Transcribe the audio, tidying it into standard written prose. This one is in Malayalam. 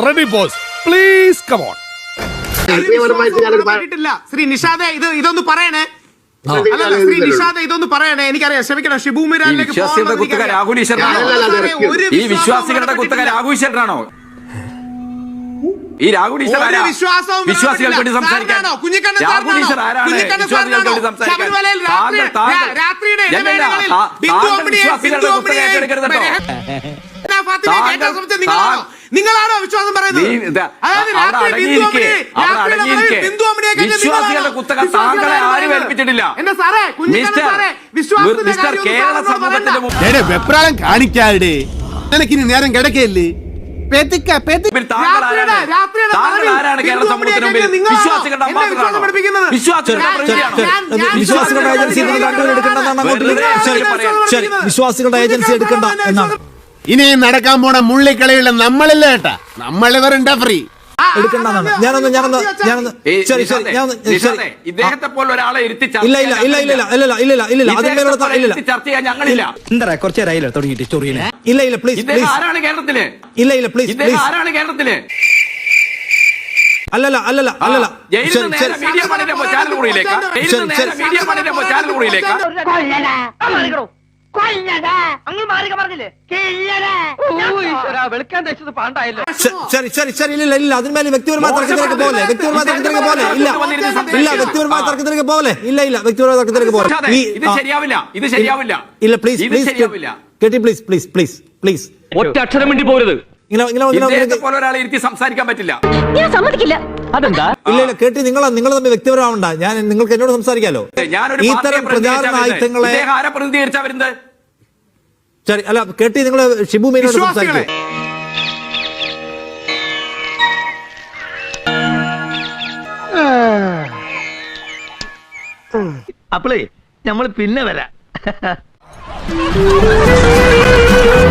Ready boss please come on. Shri നിഷാദെ ഇതൊന്ന് പറയണേ. അല്ലല്ല ശ്രീ നിഷാദെ ഇതൊന്ന് പറയണേ. എനിക്കറിയാം, ക്ഷമിക്കണം. ഷിബു മിരാനിലേക്ക് വിശ്വാസികളുടെ കുത്തക രാഹുൽ ഈശ്വരനാണോ? ഈ വിശ്വാസികളുടെ കുത്തക രാഹുൽ ഈശ്വരനാണോ? ഈ രാഹുൽ ഈശ്വർ വിശ്വാസികൾക്ക് വേണ്ടി സംസാരിക്കാൻ രാഹുൽ ഈശ്വർ ആരാണ്? വിശ്വാസികൾക്ക് വേണ്ടി സംസാരിക്കാൻ വിശ്വാസികളുടെ കുത്തക ഏറ്റെടുക്കരുതോ? നിങ്ങളാണോ വിശ്വാസം പറയുന്നത്? വിശ്വാസികളുടെ കുത്തക താങ്കളെ ആരും ഏൽപ്പിച്ചിട്ടില്ല. കേരള സമൂഹത്തിന്റെ വെപ്രാളം കാണിക്കാതെ നിനക്കിനി നേരം കിടക്കല്ലേ? ആരാണ് കേരള സമൂഹത്തിന് മുമ്പിൽ വിശ്വാസികളുടെ അംബാസഡറാണോ? വിശ്വാസികളുടെ ഏജൻസി വിശ്വാസികളുടെ ഏജൻസി എടുക്കണ്ട എന്നാണ് ഇനി നടക്കാൻ പോണ മുള്ളിക്കളിയുള്ള നമ്മളില്ല കേട്ടാ. നമ്മളിവരുണ്ടാ ഫ്രീ എടുക്കണ്ടെന്നാണ്. ഇദ്ദേഹത്തെ പോലെ ഒരാളെ ഇരുത്തി ചർച്ച ചെയ്യാൻ ഞങ്ങളില്ല. എന്താ കുറച്ചേരായില്ല തുടങ്ങിയിട്ട് ചൊറിയില്ല. ഇല്ല പ്ലീസ് ആരാണ് കേരളത്തില്? ഇല്ല പ്ലീസ് ആരാണ് കേരളത്തില്? അല്ലല്ല മീഡിയ പണിയുടെ ചാനൽ കൂടിയിലേക്ക് ഇല്ല അതിന്മേലെ വ്യക്തിപരമായ തർക്കത്തിലേക്ക് പോലെ ഇല്ല വ്യക്തിപരമായ തർക്കത്തിലേക്ക് പോലെ ഇല്ല വ്യക്തിപരമായ തർക്കത്തിലേക്ക് പോലെ ഇത് ശരിയാവില്ല. ഇല്ല പ്ലീസ് കേട്ടി പ്ലീസ് ഒറ്റ അക്ഷരം വേണ്ടി പോരുത്. ഇങ്ങനെ പോലെ ഒരാളെ ഇരുത്തി സംസാരിക്കാൻ പറ്റില്ല. ഞാൻ സമ്മതിക്കില്ല. അതെന്താ? ഇല്ല കേട്ടി നിങ്ങൾ തമ്മിൽ വ്യക്തിപരമാവണ്ട. ഞാൻ നിങ്ങൾക്ക് എന്നോട് സംസാരിക്കാലോ. ഇത്തരം പ്രചാരണ ആയുധങ്ങളെ ആരെ പ്രതിനിധീകരിച്ചാ വരുന്നത്? ശരി അല്ല കേട്ടി നിങ്ങള് ഷിബു മീനോട് സംസാരിക്കും. അപ്പളേ നമ്മൾ പിന്നെ വരാം.